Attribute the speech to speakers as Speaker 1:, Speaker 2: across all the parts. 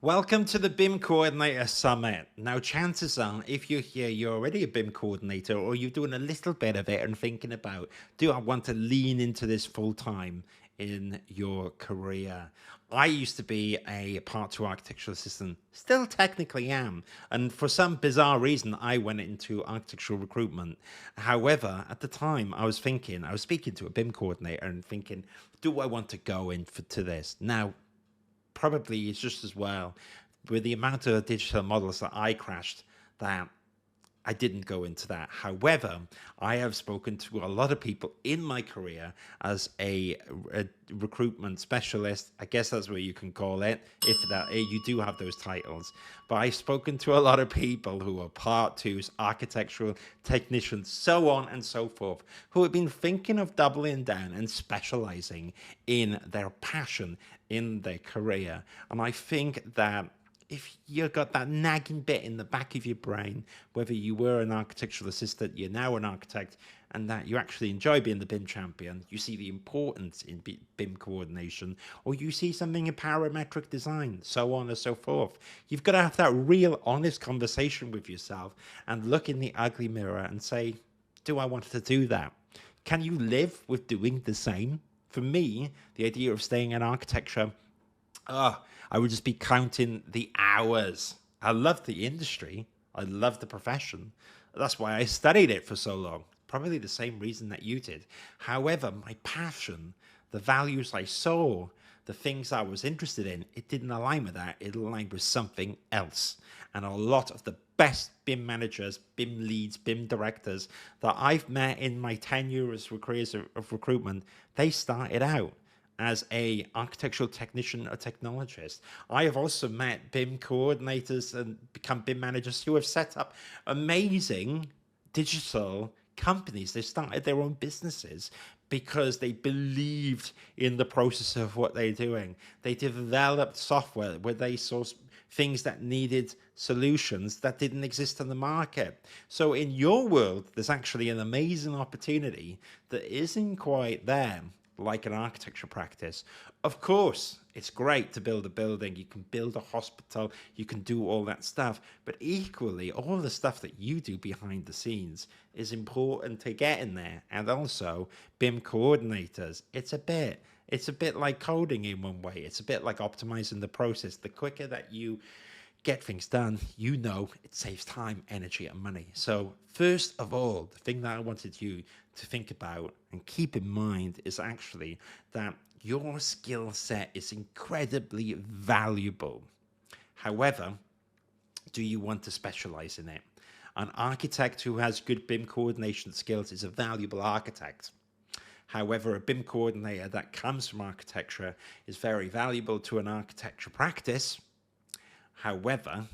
Speaker 1: Welcome to the BIM Coordinator Summit. Now, chances are, if you're here, you're already a BIM coordinator or you're doing a little bit of it and thinking about, do I want to lean into this full time in your career? I used to be a Part 2 architectural assistant, still technically am. And for some bizarre reason, I went into architectural recruitment. However, at the time, I was speaking to a BIM coordinator and thinking, do I want to go to this? Now, probably it's just as well with the amount of digital models that I crashed that I didn't go into that. However, I have spoken to a lot of people in my career as a recruitment specialist. I guess that's what you can call it, if that you do have those titles. But I've spoken to a lot of people who are part twos, architectural technicians, so on and so forth, who have been thinking of doubling down and specializing in their passion in their career. And I think that if you've got that nagging bit in the back of your brain, whether you were an architectural assistant, you're now an architect, and that you actually enjoy being the BIM champion, you see the importance in BIM coordination, or you see something in parametric design, so on and so forth. You've got to have that real honest conversation with yourself and look in the ugly mirror and say, do I want to do that? Can you live with doing the same? For me, the idea of staying in architecture, I would just be counting the hours. I love the industry. I love the profession. That's why I studied it for so long. Probably the same reason that you did. However, my passion, the values I saw, the things I was interested in, it didn't align with that. It aligned with something else. And a lot of the best BIM managers, BIM leads, BIM directors that I've met in my 10 years careers of recruitment, they started out as a architectural technician or technologist. I have also met BIM coordinators and become BIM managers who have set up amazing digital companies. They started their own businesses because they believed in the process of what they're doing. They developed software where they saw things that needed solutions that didn't exist on the market. So in your world, there's actually an amazing opportunity that isn't quite there, like an architecture practice. Of course, it's great to build a building. You can build a hospital. You can do all that stuff. But equally, all the stuff that you do behind the scenes is important to get in there. And also, BIM coordinators, it's a bit like coding in one way. It's a bit like optimizing the process. The quicker that you get things done, you know it saves time, energy, and money. So first of all, the thing that I wanted you to think about and keep in mind is actually that your skill set is incredibly valuable. However, do you want to specialize in it? An architect who has good BIM coordination skills is a valuable architect. However, a BIM coordinator that comes from architecture is very valuable to an architecture practice. However,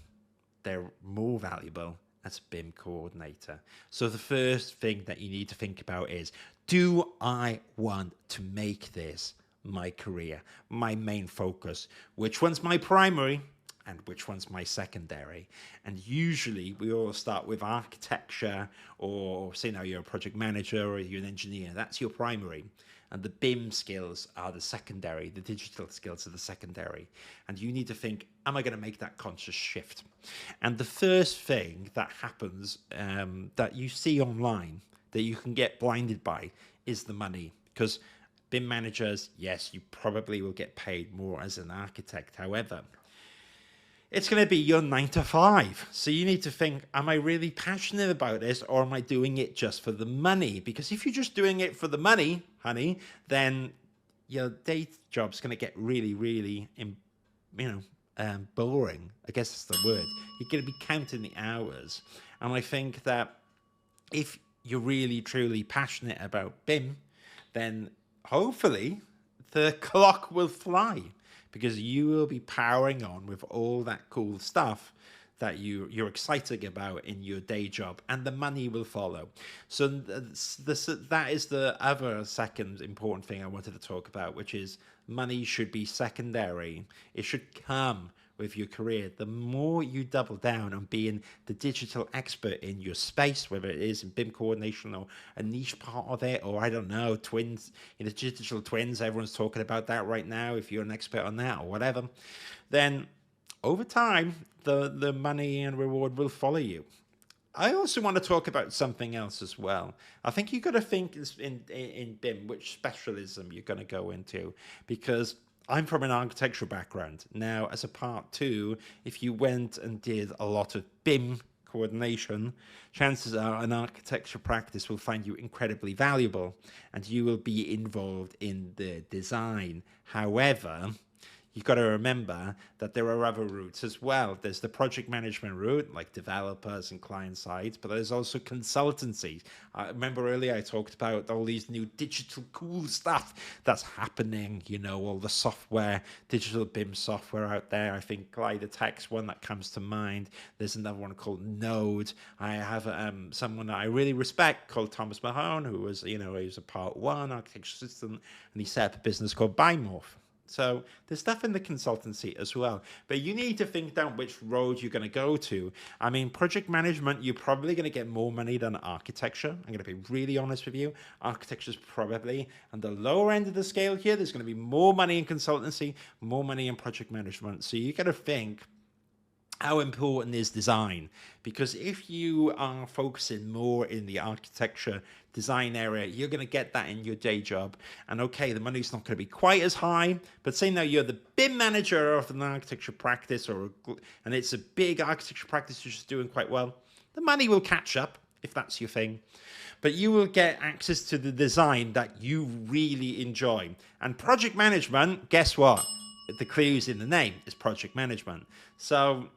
Speaker 1: they're more valuable as a BIM coordinator. So the first thing that you need to think about is, do I want to make this my career, my main focus? Which one's my primary and which one's my secondary? And usually we all start with architecture, or say now you're a project manager or you're an engineer, that's your primary. And the BIM skills are the secondary, the digital skills are the secondary. And you need to think, am I going to make that conscious shift? And the first thing that happens that you see online that you can get blinded by is the money. Because BIM managers, yes, you probably will get paid more as an architect. However, it's going to be your 9 to 5. So you need to think, am I really passionate about this, or am I doing it just for the money? Because if you're just doing it for the money, honey, then your day job's going to get really, really, boring. I guess that's the word. You're going to be counting the hours. And I think that if you're really, truly passionate about BIM, then hopefully the clock will fly, because you will be powering on with all that cool stuff that you're excited about in your day job, and the money will follow. So that is the other second important thing I wanted to talk about, which is money should be secondary. It should come with your career. The more you double down on being the digital expert in your space, whether it is in BIM coordination or a niche part of it, or I don't know, twins, digital twins, everyone's talking about that right now, if you're an expert on that or whatever, then over time, the money and reward will follow you. I also want to talk about something else as well. I think you've got to think in BIM which specialism you're going to go into, because I'm from an architectural background. Now, as a part two, if you went and did a lot of BIM coordination, chances are an architecture practice will find you incredibly valuable and you will be involved in the design. However, you've got to remember that there are other routes as well. There's the project management route, like developers and client sides, but there's also consultancies. I remember earlier I talked about all these new digital cool stuff that's happening, all the software, digital BIM software out there. I think Tech's one that comes to mind. There's another one called Node. I have someone that I really respect called Thomas Mahone, who was, he was a part one architecture assistant, and he set up a business called Bimorph. So there's stuff in the consultancy as well, but you need to think down which road you're going to go to. I mean, project management, you're probably going to get more money than architecture. I'm going to be really honest with you. Architecture is probably on the lower end of the scale here. There's going to be more money in consultancy, more money in project management. So you got to think, how important is design? Because if you are focusing more in the architecture design area, you're going to get that in your day job. And okay, the money's not going to be quite as high, but say now you're the BIM manager of an architecture practice, and it's a big architecture practice you're just doing quite well, the money will catch up if that's your thing. But you will get access to the design that you really enjoy. And project management, guess what? The clue's in the name, is project management. So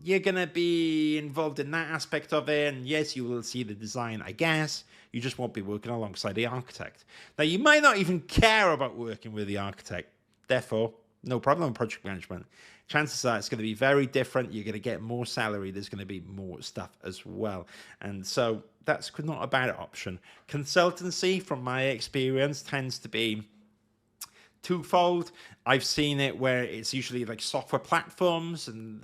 Speaker 1: you're going to be involved in that aspect of it, and yes, you will see the design, I guess. You just won't be working alongside the architect. Now, you might not even care about working with the architect. Therefore, no problem with project management. Chances are it's going to be very different. You're going to get more salary. There's going to be more stuff as well. And so that's not a bad option. Consultancy, from my experience, tends to be twofold. I've seen it where it's usually like software platforms, and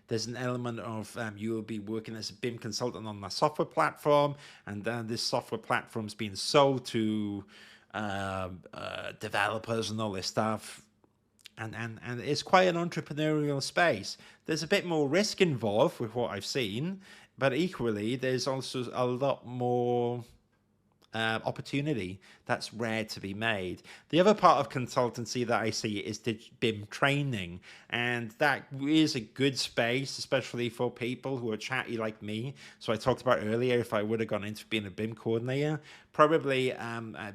Speaker 1: there's an element of you will be working as a BIM consultant on that software platform, and this software platform's being sold to developers and all this stuff. And it's quite an entrepreneurial space. There's a bit more risk involved with what I've seen, but equally there's also a lot more opportunity that's rare to be made. The other part of consultancy that I see is BIM training, and that is a good space, especially for people who are chatty like me. So I talked about earlier, if I would have gone into being a BIM coordinator, probably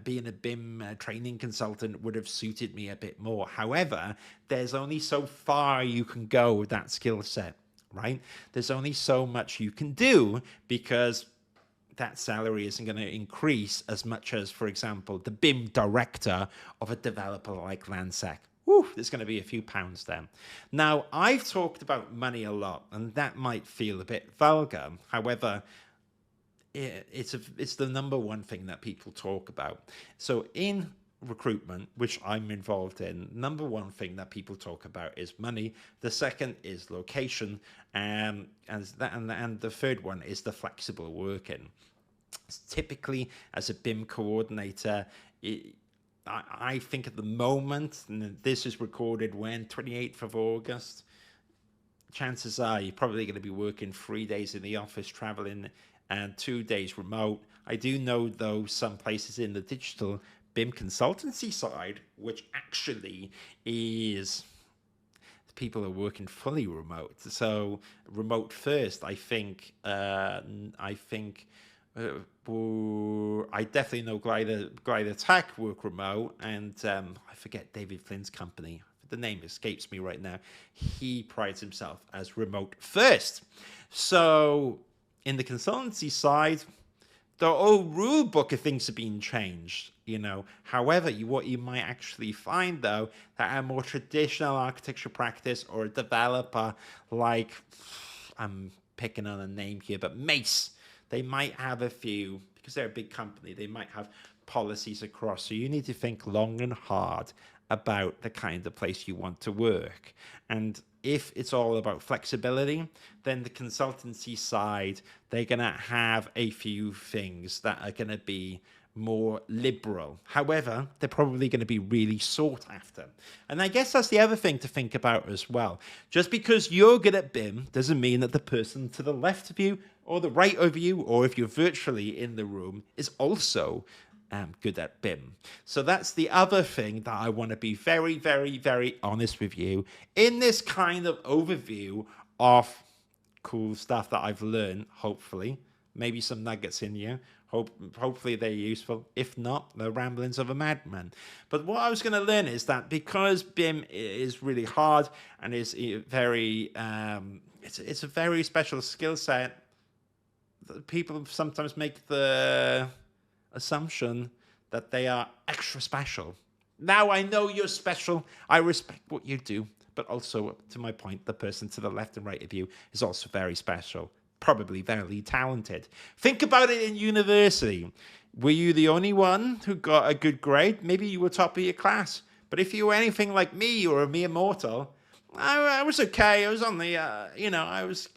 Speaker 1: being a BIM training consultant would have suited me a bit more. However, there's only so far you can go with that skill set, right? There's only so much you can do, because that salary isn't going to increase as much as, for example, the BIM director of a developer like Landsec. Woo, there's going to be a few pounds there. Now, I've talked about money a lot, and that might feel a bit vulgar. However, it's the number one thing that people talk about. So in recruitment, which I'm involved in, number one thing that people talk about is money. The second is location, and the third one is the flexible working. Typically, as a BIM coordinator, I think at the moment, and this is recorded when 28th of August, chances are you're probably going to be working 3 days in the office, traveling, and 2 days remote. I do know, though, some places in the digital BIM consultancy side, which actually is people are working fully remote. So remote first, I think. I definitely know Glider Tech work remote, and I forget David Flynn's company. The name escapes me right now. He prides himself as remote first. So in the consultancy side, the old rule book of things are being changed, However, what you might actually find, though, that a more traditional architecture practice or a developer like, I'm picking on a name here, but Mace, they might have a few, because they're a big company, they might have policies across. So you need to think long and hard about the kind of place you want to work. And if it's all about flexibility, then the consultancy side, they're going to have a few things that are going to be more liberal. However, they're probably going to be really sought after. And I guess that's the other thing to think about as well. Just because you're good at BIM doesn't mean that the person to the left of you or the right of you, or if you're virtually in the room, is also good at BIM. So that's the other thing that I want to be very, very, very honest with you in this kind of overview of cool stuff that I've learned, hopefully. Maybe some nuggets in here. Hopefully they're useful. If not, the ramblings of a madman. But what I was going to learn is that because BIM is really hard and is very, it's a very special skill set, people sometimes make the assumption that they are extra special. Now I know you're special. I respect what you do. But also, to my point, the person to the left and right of you is also very special. Probably very talented. Think about it in university. Were you the only one who got a good grade? Maybe you were top of your class. But if you were anything like me or a mere mortal, I was okay. I was on the, I was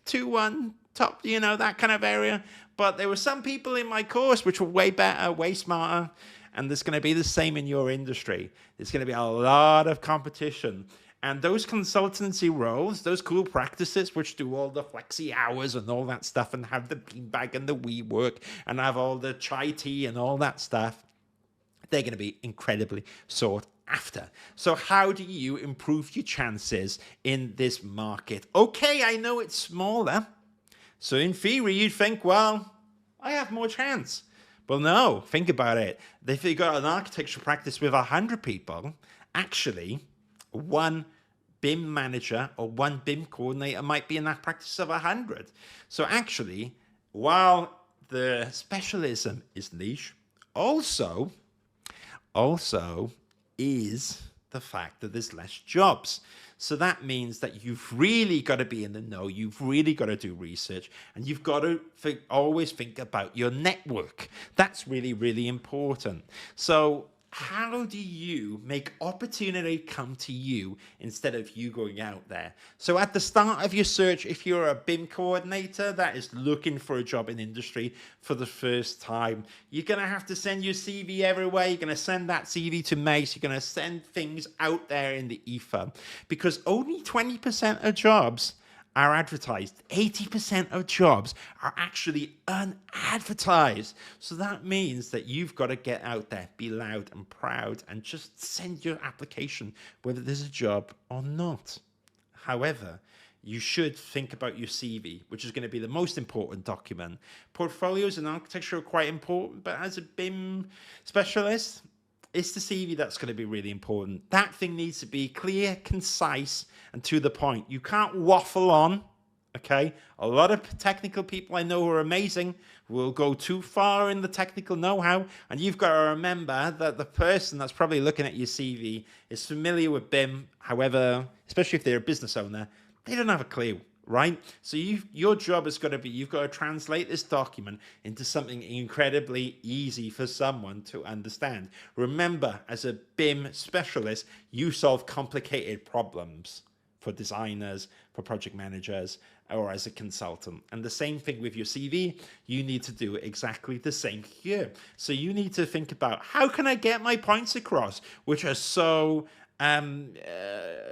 Speaker 1: 2-1, top, that kind of area. But there were some people in my course which were way better, way smarter. And there's going to be the same in your industry. There's going to be a lot of competition. And those consultancy roles, those cool practices, which do all the flexi hours and all that stuff and have the beanbag and the WeWork and have all the chai tea and all that stuff, they're going to be incredibly sought after. So how do you improve your chances in this market? Okay, I know it's smaller. So in theory, you'd think, well, I have more chance. Well, no, think about it. If you've got an architecture practice with 100 people, actually, one BIM manager or one BIM coordinator might be in that practice of 100. So actually, while the specialism is niche, also is the fact that there's less jobs. So that means that you've really got to be in the know, you've really got to do research, and you've got to always think about your network. That's really, really important. So how do you make opportunity come to you instead of you going out there? So at the start of your search, if you're a BIM coordinator that is looking for a job in industry for the first time, you're going to have to send your CV everywhere. You're going to send that CV to Mace. You're going to send things out there in the ether because only 20% of jobs are advertised. 80% of jobs are actually unadvertised. So that means that you've got to get out there, be loud and proud, and just send your application whether there's a job or not. However, you should think about your CV, which is going to be the most important document. Portfolios in architecture are quite important, but as a BIM specialist, it's the CV that's going to be really important. That thing needs to be clear, concise, and to the point. You can't waffle on, okay? A lot of technical people I know who are amazing will go too far in the technical know-how, and you've got to remember that the person that's probably looking at your CV is familiar with BIM. However, especially if they're a business owner, they don't have a clue. Right? So your job has got to be, you've got to translate this document into something incredibly easy for someone to understand. Remember, as a BIM specialist, you solve complicated problems for designers, for project managers, or as a consultant. And the same thing with your CV, you need to do exactly the same here. So you need to think about, how can I get my points across, which are so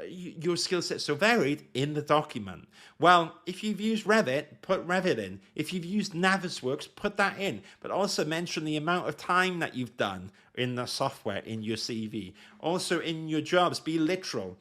Speaker 1: your skill set's so varied in the document. Well, if you've used Revit, put Revit in. If you've used Navisworks, put that in. But also mention the amount of time that you've done in the software in your CV. Also in your jobs, be literal.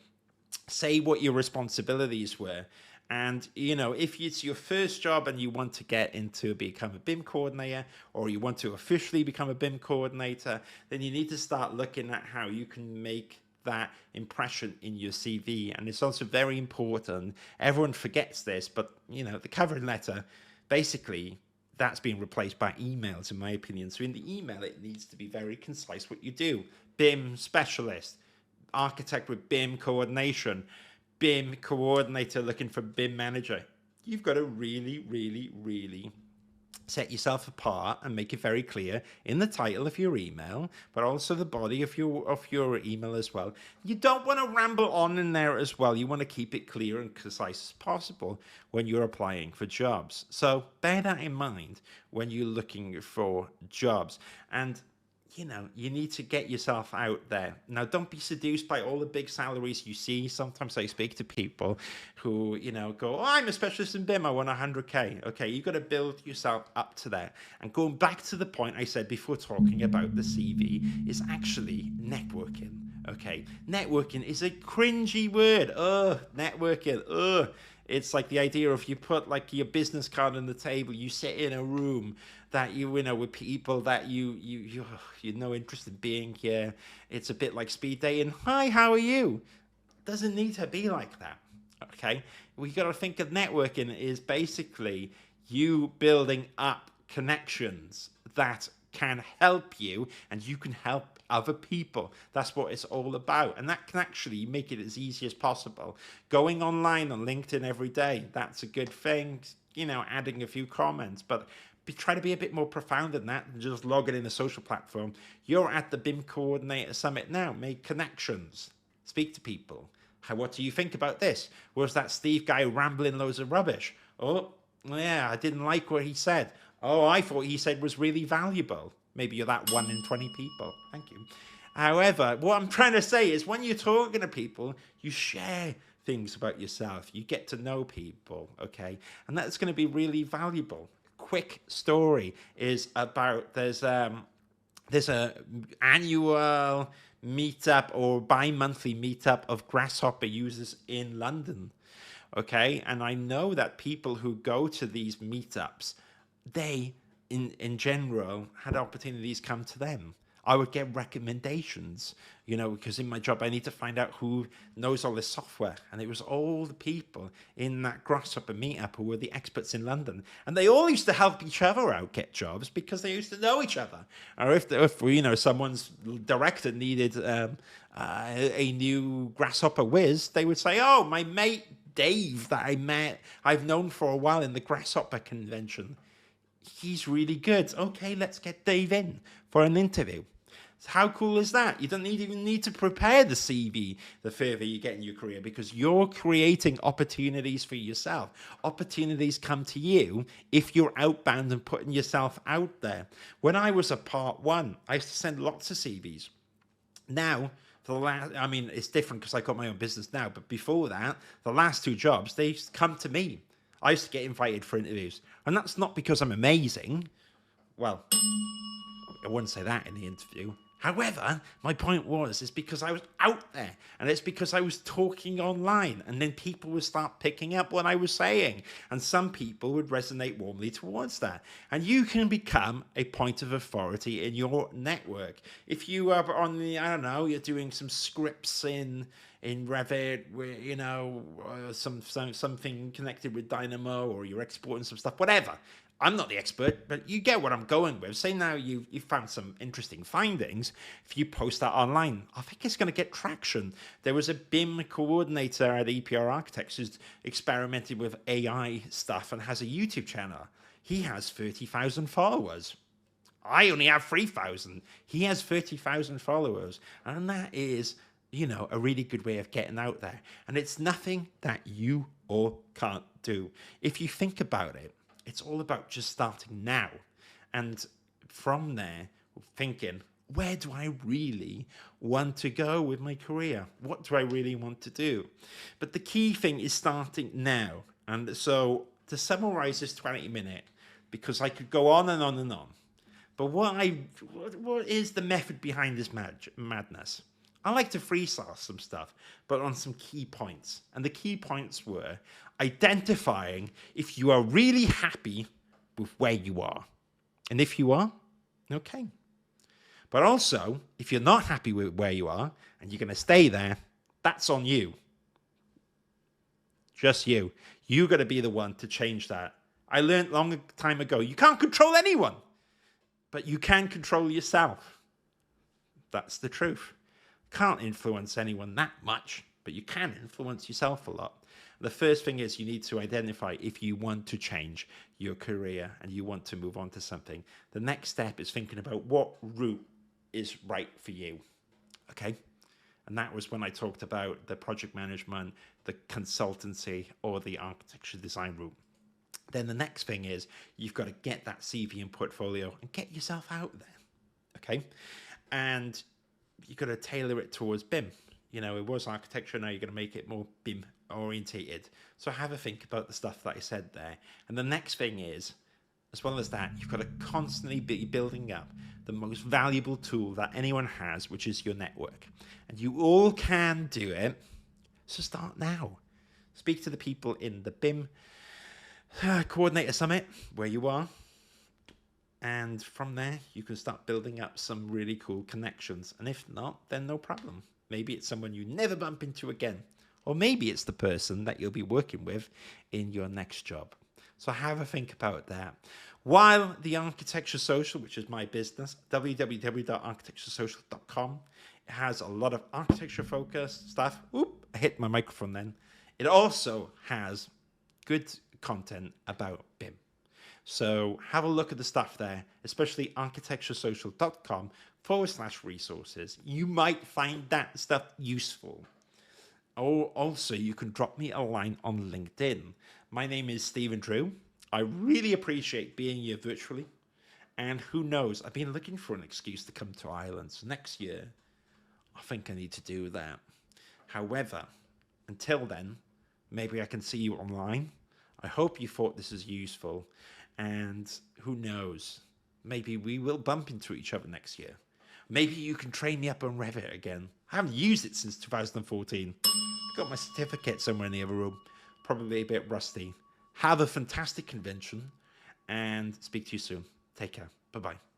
Speaker 1: Say what your responsibilities were. And, if it's your first job and you want to get into become a BIM coordinator, or you want to officially become a BIM coordinator, then you need to start looking at how you can make that impression in your CV. And it's also very important. Everyone forgets this, but the covering letter, basically, that's been replaced by emails, in my opinion. So in the email, it needs to be very concise what you do. BIM specialist, architect with BIM coordination, BIM coordinator looking for BIM manager. You've got to really, really, really set yourself apart and make it very clear in the title of your email, but also the body of your email as well. You don't want to ramble on in there as well. You want to keep it clear and concise as possible when you're applying for jobs. So bear that in mind when you're looking for jobs. And you need to get yourself out there. Now, don't be seduced by all the big salaries you see. Sometimes I speak to people who, go, oh, I'm a specialist in BIM, I want 100K. Okay, you've got to build yourself up to that. And going back to the point I said before talking about the CV is actually networking. Okay, networking is a cringy word. Networking. It's like the idea of you put like your business card on the table, you sit in a room that with people that you're no interest in being here. It's a bit like speed dating. Hi, how are you? Doesn't need to be like that. Okay, we got to think of networking is basically you building up connections that can help you, and you can help other people. That's what it's all about. And that can actually make it as easy as possible. Going online on LinkedIn every day, that's a good thing, adding a few comments, but try to be a bit more profound than that than just logging in a social platform. You're at the BIM Coordinator Summit now. Make connections. Speak to people. What do you think about this? Was that Steve guy rambling loads of rubbish? Oh, yeah, I didn't like what he said. Oh, I thought he said was really valuable. Maybe you're that 1 in 20 people. Thank you. However, what I'm trying to say is when you're talking to people, you share things about yourself. You get to know people, okay? And that's going to be really valuable. Quick story is about there's a annual meetup or bi-monthly meetup of Grasshopper users in London. Okay, and I know that people who go to these meetups, they in general had opportunities come to them. I would get recommendations, because in my job I need to find out who knows all this software. And it was all the people in that Grasshopper meetup who were the experts in London. And they all used to help each other out get jobs because they used to know each other. Or if someone's director needed a new Grasshopper whiz, they would say, oh, my mate Dave that I've known for a while in the Grasshopper convention. He's really good. Okay, let's get Dave in for an interview. How cool is that? You don't even need to prepare the CV the further you get in your career because you're creating opportunities for yourself. Opportunities come to you if you're outbound and putting yourself out there. When I was a part one, I used to send lots of CVs. Now, it's different because I got my own business now, but before that, the last two jobs, they used to come to me. I used to get invited for interviews. And that's not because I'm amazing. Well, I wouldn't say that in the interview. However, my point is because I was out there. And it's because I was talking online. And then people would start picking up what I was saying. And some people would resonate warmly towards that. And you can become a point of authority in your network. If you are on the, you're doing some scripts in Revit, where, something connected with Dynamo, or you're exporting some stuff, whatever. I'm not the expert, but you get what I'm going with. Say now you found some interesting findings. If you post that online, I think it's going to get traction. There was a BIM coordinator at EPR Architects who's experimented with AI stuff and has a YouTube channel. He has 30,000 followers. I only have 3,000. He has 30,000 followers. And that is, a really good way of getting out there. And it's nothing that you all can't do. If you think about it, it's all about just starting now. And from there, thinking, where do I really want to go with my career? What do I really want to do? But the key thing is starting now. And so to summarize this 20-minute, because I could go on and on and on, but what is the method behind this madness? I like to freestyle some stuff, but on some key points. And the key points were identifying if you are really happy with where you are. And if you are, okay. But also, if you're not happy with where you are and you're going to stay there, that's on you. Just you. You got to be the one to change that. I learned long time ago, you can't control anyone, but you can control yourself. That's the truth. Can't influence anyone that much, but you can influence yourself a lot. The first thing is you need to identify if you want to change your career and you want to move on to something. The next step is thinking about what route is right for you. Okay? And that was when I talked about the project management, the consultancy, or the architecture design route. Then the next thing is you've got to get that CV and portfolio and get yourself out there. Okay? And you've got to tailor it towards BIM. You know, it was architecture, now you're going to make it more BIM orientated. So have a think about the stuff that I said there. And the next thing is, as well as that, you've got to constantly be building up the most valuable tool that anyone has, which is your network. And you all can do it. So start now. Speak to the people in the BIM Coordinator Summit, where you are. And from there, you can start building up some really cool connections. And if not, then no problem. Maybe it's someone you never bump into again. Or maybe it's the person that you'll be working with in your next job. So have a think about that. While the Architecture Social, which is my business, www.architecturesocial.com, it has a lot of architecture-focused stuff. Oop, I hit my microphone then. It also has good content about BIM. So have a look at the stuff there, especially architecturesocial.com/resources. You might find that stuff useful. Or also, you can drop me a line on LinkedIn. My name is Stephen Drew. I really appreciate being here virtually. And who knows, I've been looking for an excuse to come to Ireland. So next year, I think I need to do that. However, until then, maybe I can see you online. I hope you thought this is useful. And who knows, maybe we will bump into each other next year. Maybe you can train me up on Revit again. I haven't used it since 2014. I've got my certificate somewhere in the other room. Probably a bit rusty. Have a fantastic convention and speak to you soon. Take care. Bye-bye.